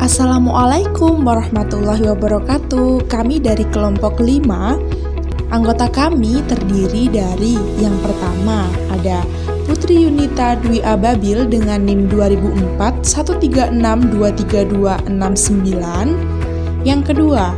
Assalamualaikum warahmatullahi wabarakatuh. Kami dari kelompok 5. Anggota kami terdiri dari yang pertama ada Putri Yunita Dwi Ababil dengan NIM 2004 136232269. Yang kedua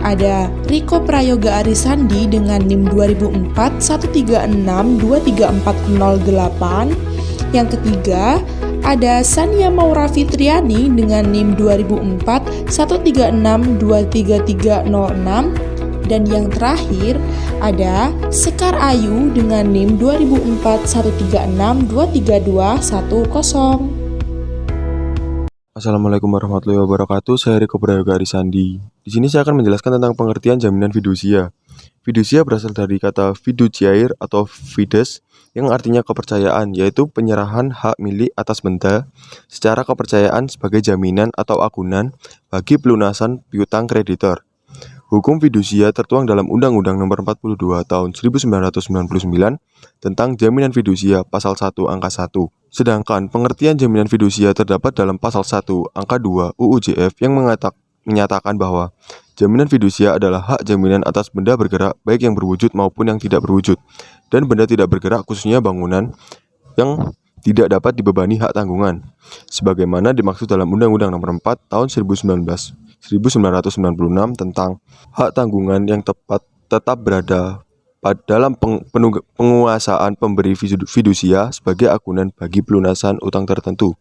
ada Riko Prayoga Arisandi dengan NIM 2004 136234008. Yang ketiga ada Sania Maura Fitriani dengan NIM 2004 1362336. Dan yang terakhir ada Sekar Ayu dengan NIM 2004 136232210. Assalamualaikum warahmatullahi wabarakatuh. Saya Riko Prayoga Arisandi. Di sini saya akan menjelaskan tentang pengertian jaminan fidusia. Fidusia berasal dari kata fiduciaire atau fides yang artinya kepercayaan, yaitu penyerahan hak milik atas benda secara kepercayaan sebagai jaminan atau agunan bagi pelunasan piutang kreditor. Hukum fidusia tertuang dalam Undang-Undang Nomor 42 Tahun 1999 tentang Jaminan Fidusia Pasal 1 Angka 1. Sedangkan pengertian jaminan fidusia terdapat dalam Pasal 1 Angka 2 UU JF yang menyatakan bahwa jaminan fidusia adalah hak jaminan atas benda bergerak baik yang berwujud maupun yang tidak berwujud, dan benda tidak bergerak khususnya bangunan yang tidak dapat dibebani hak tanggungan, sebagaimana dimaksud dalam Undang-Undang Nomor 4 Tahun 1996 tentang hak tanggungan yang tetap berada dalam penguasaan pemberi fidusia sebagai agunan bagi pelunasan utang tertentu,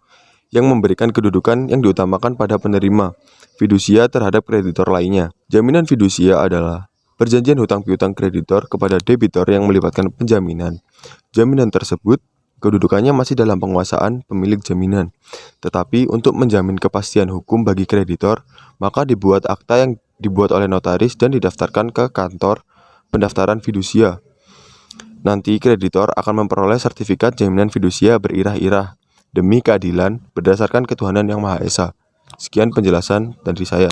yang memberikan kedudukan yang diutamakan pada penerima fidusia terhadap kreditor lainnya. Jaminan fidusia adalah perjanjian hutang piutang kreditor kepada debitor yang melibatkan penjaminan. Jaminan tersebut kedudukannya masih dalam penguasaan pemilik jaminan. Tetapi untuk menjamin kepastian hukum bagi kreditor, maka dibuat akta yang dibuat oleh notaris dan didaftarkan ke kantor pendaftaran fidusia. Nanti kreditor akan memperoleh sertifikat jaminan fidusia berirah-irah demi keadilan berdasarkan ketuhanan yang Maha Esa. Sekian penjelasan dari saya.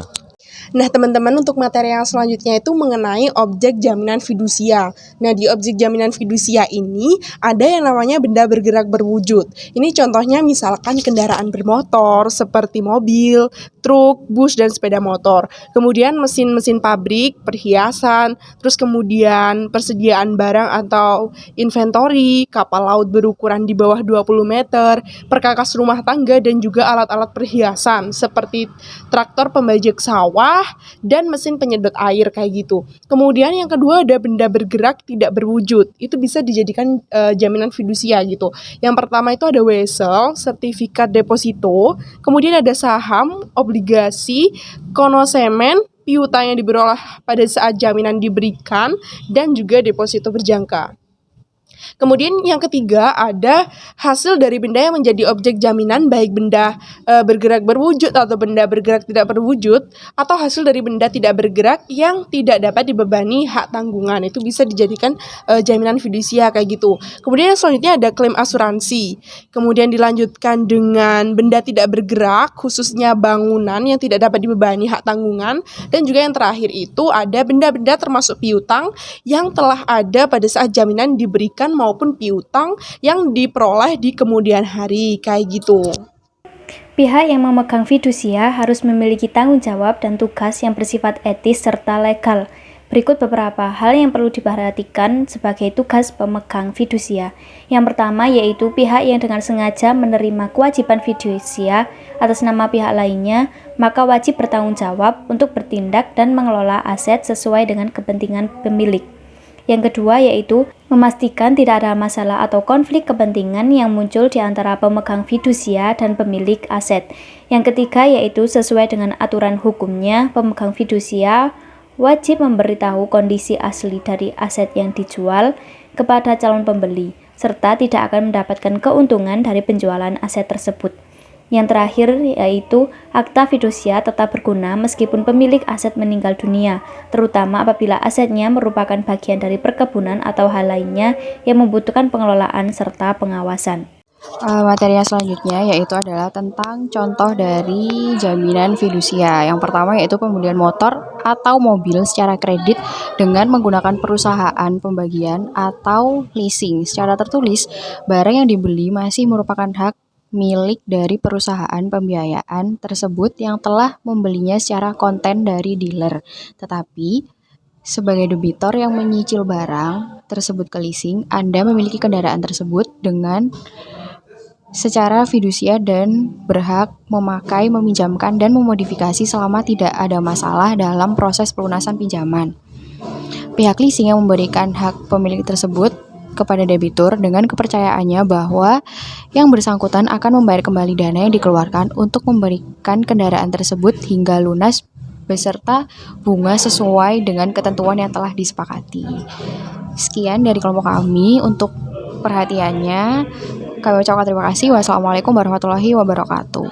Nah, teman-teman, untuk materi yang selanjutnya itu mengenai objek jaminan fidusia. Nah, di objek jaminan fidusia ini ada yang namanya benda bergerak berwujud. Ini contohnya misalkan kendaraan bermotor seperti mobil, truk, bus, dan sepeda motor. Kemudian mesin-mesin pabrik, perhiasan, terus kemudian persediaan barang atau inventory, kapal laut berukuran di bawah 20 meter, perkakas rumah tangga, dan juga alat-alat perhiasan seperti traktor pembajak sawah, dan mesin penyedot air kayak gitu. Kemudian yang kedua ada benda bergerak tidak berwujud. Itu bisa dijadikan jaminan fidusia gitu. Yang pertama itu ada wesel, sertifikat deposito, kemudian ada saham, obligasi, konosemen, piutang yang diperoleh pada saat jaminan diberikan, dan juga deposito berjangka. Kemudian yang ketiga ada hasil dari benda yang menjadi objek jaminan, baik benda bergerak berwujud atau benda bergerak tidak berwujud, atau hasil dari benda tidak bergerak yang tidak dapat dibebani hak tanggungan. Itu bisa dijadikan jaminan fidusia kayak gitu. Kemudian yang selanjutnya ada klaim asuransi. Kemudian dilanjutkan dengan benda tidak bergerak, khususnya bangunan yang tidak dapat dibebani hak tanggungan. Dan juga yang terakhir itu ada benda-benda termasuk piutang yang telah ada pada saat jaminan diberikan maupun piutang yang diperoleh di kemudian hari kayak gitu. Pihak yang memegang fidusia harus memiliki tanggung jawab dan tugas yang bersifat etis serta legal. Berikut beberapa hal yang perlu diperhatikan sebagai tugas pemegang fidusia. Yang pertama yaitu pihak yang dengan sengaja menerima kewajiban fidusia atas nama pihak lainnya, maka wajib bertanggung jawab untuk bertindak dan mengelola aset sesuai dengan kepentingan pemilik. Yang kedua yaitu memastikan tidak ada masalah atau konflik kepentingan yang muncul di antara pemegang fidusia dan pemilik aset. Yang ketiga yaitu sesuai dengan aturan hukumnya, pemegang fidusia wajib memberitahu kondisi asli dari aset yang dijual kepada calon pembeli, serta tidak akan mendapatkan keuntungan dari penjualan aset tersebut. Yang terakhir yaitu akta fidusia tetap berguna meskipun pemilik aset meninggal dunia, terutama apabila asetnya merupakan bagian dari perkebunan atau hal lainnya yang membutuhkan pengelolaan serta pengawasan. Materi yang selanjutnya yaitu adalah tentang contoh dari jaminan fidusia. Yang pertama yaitu pembelian motor atau mobil secara kredit dengan menggunakan perusahaan pembagian atau leasing. Secara tertulis, barang yang dibeli masih merupakan hak milik dari perusahaan pembiayaan tersebut yang telah membelinya secara konten dari dealer. Tetapi, sebagai debitor yang menyicil barang tersebut ke leasing, Anda memiliki kendaraan tersebut dengan secara fidusia dan berhak memakai, meminjamkan, dan memodifikasi selama tidak ada masalah dalam proses pelunasan pinjaman. Pihak leasing yang memberikan hak pemilik tersebut kepada debitur dengan kepercayaannya bahwa yang bersangkutan akan membayar kembali dana yang dikeluarkan untuk memberikan kendaraan tersebut hingga lunas beserta bunga sesuai dengan ketentuan yang telah disepakati. Sekian dari kelompok kami untuk perhatiannya. Kami ucapkan terima kasih. Wassalamualaikum warahmatullahi wabarakatuh.